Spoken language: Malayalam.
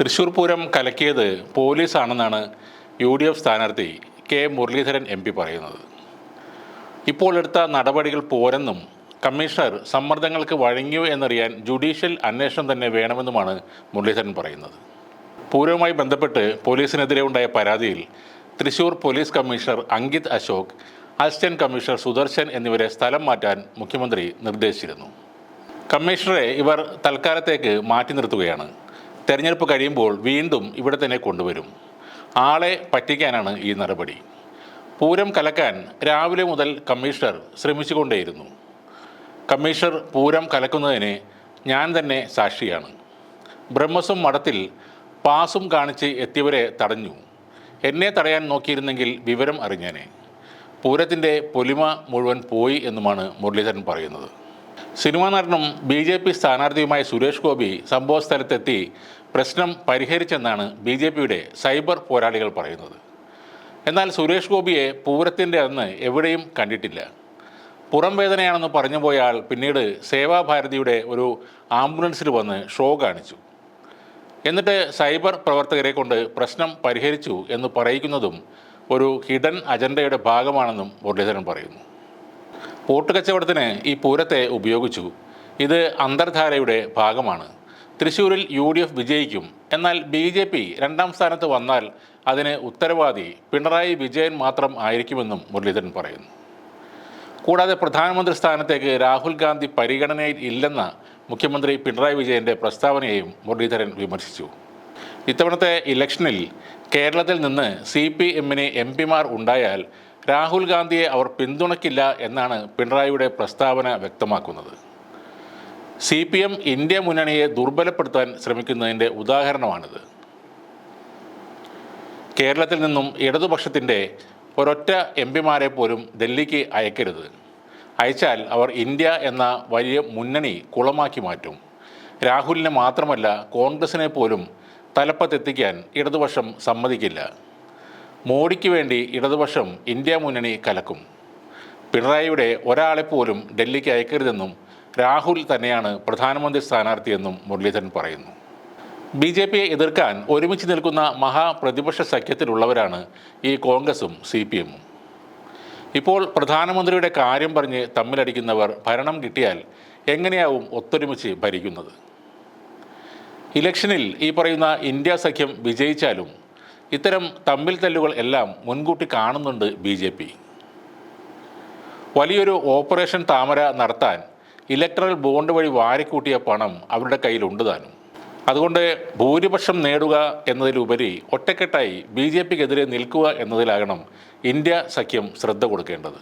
തൃശൂർ പൂരം കലക്കിയത് പോലീസാണെന്നാണ് UDF സ്ഥാനാർത്ഥി കെ മുരളീധരൻ MP പറയുന്നത്. ഇപ്പോൾ എടുത്ത നടപടികൾ പോരെന്നും കമ്മീഷണർ സമ്മർദ്ദങ്ങൾക്ക് വഴങ്ങിയോ എന്നറിയാൻ ജുഡീഷ്യൽ അന്വേഷണം തന്നെ വേണമെന്നുമാണ് മുരളീധരൻ പറയുന്നത്. പൂരവുമായി ബന്ധപ്പെട്ട് പോലീസിനെതിരെ ഉണ്ടായ പരാതിയിൽ Thrissur police commissioner Ankit Ashok, assistant commissioner Sudarshan എന്നിവരെ സ്ഥലം മാറ്റാൻ മുഖ്യമന്ത്രി നിർദ്ദേശിച്ചിരുന്നു. കമ്മീഷണറെ ഇവർ തൽക്കാലത്തേക്ക് മാറ്റി നിർത്തുകയാണ്. തെരഞ്ഞെടുപ്പ് കഴിയുമ്പോൾ വീണ്ടും ഇവിടെ തന്നെ കൊണ്ടുവരും. ആളെ പറ്റിക്കാനാണ് ഈ നടപടി. പൂരം കലക്കാൻ രാവിലെ മുതൽ കമ്മീഷണർ ശ്രമിച്ചുകൊണ്ടേയിരുന്നു. കമ്മീഷണർ പൂരം കലക്കുന്നതിന് ഞാൻ തന്നെ സാക്ഷിയാണ്. ബ്രഹ്മസ്വം മഠത്തിൽ പാസും കാണിച്ച് എത്തിയവരെ തടഞ്ഞു. എന്നെ തടയാൻ നോക്കിയിരുന്നെങ്കിൽ വിവരം അറിഞ്ഞേനെ. പൂരത്തിൻ്റെ പൊലിമ മുഴുവൻ പോയി എന്നുമാണ് മുരളീധരൻ പറയുന്നത്. സിനിമാ നടനും BJP സ്ഥാനാർത്ഥിയുമായ സുരേഷ് ഗോപി സംഭവ സ്ഥലത്തെത്തി പ്രശ്നം പരിഹരിച്ചെന്നാണ് BJPയുടെ സൈബർ പോരാളികൾ പറയുന്നത്. എന്നാൽ സുരേഷ് ഗോപിയെ പൂരത്തിൻ്റെ അന്ന് എവിടെയും കണ്ടിട്ടില്ല. പുറം വേദനയാണെന്ന് പറഞ്ഞു പോയ ആൾ പിന്നീട് സേവാഭാരതിയുടെ ഒരു ആംബുലൻസിൽ വന്ന് ഷോ കാണിച്ചു. എന്നിട്ട് സൈബർ പ്രവർത്തകരെ കൊണ്ട് പ്രശ്നം പരിഹരിച്ചു എന്ന് പറയിക്കുന്നതും ഒരു ഹിഡൻ അജണ്ടയുടെ ഭാഗമാണെന്നും മുരളീധരൻ പറയുന്നു. വോട്ട് കച്ചവടത്തിന് ഈ പൂരത്തെ ഉപയോഗിച്ചു. ഇത് അന്തർധാരയുടെ ഭാഗമാണ്. തൃശ്ശൂരിൽ UDF വിജയിക്കും. എന്നാൽ BJP രണ്ടാം സ്ഥാനത്ത് വന്നാൽ അതിന് ഉത്തരവാദി പിണറായി വിജയൻ മാത്രം ആയിരിക്കുമെന്നും മുരളീധരൻ പറയുന്നു. കൂടാതെ പ്രധാനമന്ത്രി സ്ഥാനത്തേക്ക് രാഹുൽ ഗാന്ധി പരിഗണനയിൽ ഇല്ലെന്ന മുഖ്യമന്ത്രി പിണറായി വിജയൻ്റെ പ്രസ്താവനയെയും മുരളീധരൻ വിമർശിച്ചു. ഇത്തവണത്തെ ഇലക്ഷനിൽ കേരളത്തിൽ നിന്ന് CPM-ന് MP-മാർ ഉണ്ടായാൽ രാഹുൽ ഗാന്ധിയെ അവർ പിന്തുണയ്ക്കില്ല എന്നാണ് പിണറായിയുടെ പ്രസ്താവന വ്യക്തമാക്കുന്നത്. CPM ഇന്ത്യ മുന്നണിയെ ദുർബലപ്പെടുത്താൻ ശ്രമിക്കുന്നതിൻ്റെ ഉദാഹരണമാണിത്. കേരളത്തിൽ നിന്നും ഇടതുപക്ഷത്തിൻ്റെ ഒരൊറ്റ MP-മാരെ പോലും ഡൽഹിക്ക് അയക്കരുത്. അയച്ചാൽ അവർ ഇന്ത്യ എന്ന വലിയ മുന്നണി കുളമാക്കി മാറ്റും. രാഹുലിനെ മാത്രമല്ല കോൺഗ്രസിനെ പോലും തലപ്പത്തെത്തിക്കാൻ ഇടതുപക്ഷം സമ്മതിക്കില്ല. മോഡിക്ക് വേണ്ടി ഇടതുപക്ഷം ഇന്ത്യ മുന്നണി കലക്കും. പിണറായിയുടെ ഒരാളെപ്പോലും ഡൽഹിക്ക് അയക്കരുതെന്നും രാഹുൽ തന്നെയാണ് പ്രധാനമന്ത്രി സ്ഥാനാർത്ഥിയെന്നും മുരളീധരൻ പറയുന്നു. BJPയെ എതിർക്കാൻ ഒരുമിച്ച് നിൽക്കുന്ന മഹാപ്രതിപക്ഷ സഖ്യത്തിലുള്ളവരാണ് ഈ കോൺഗ്രസും CPM-ഉം. ഇപ്പോൾ പ്രധാനമന്ത്രിയുടെ കാര്യം പറഞ്ഞ് തമ്മിലടിക്കുന്നവർ ഭരണം കിട്ടിയാൽ എങ്ങനെയാവും ഒത്തൊരുമിച്ച് ഭരിക്കുന്നത്? ഇലക്ഷനിൽ ഈ പറയുന്ന ഇന്ത്യ സഖ്യം വിജയിച്ചാലും ഇത്തരം തമ്മിൽ തല്ലുകൾ എല്ലാം മുൻകൂട്ടി കാണുന്നുണ്ട് BJP. വലിയൊരു ഓപ്പറേഷൻ താമര നടത്താൻ ഇലക്ട്രൽ ബോണ്ട് വഴി വാരിക്കൂട്ടിയ പണം അവരുടെ കയ്യിലുണ്ട് താനും. അതുകൊണ്ട് ഭൂരിപക്ഷം നേടുക എന്നതിലുപരി ഒറ്റക്കെട്ടായി BJPക്കെതിരെ നിൽക്കുക എന്നതിലാകണം ഇന്ത്യ സഖ്യം ശ്രദ്ധ കൊടുക്കേണ്ടത്.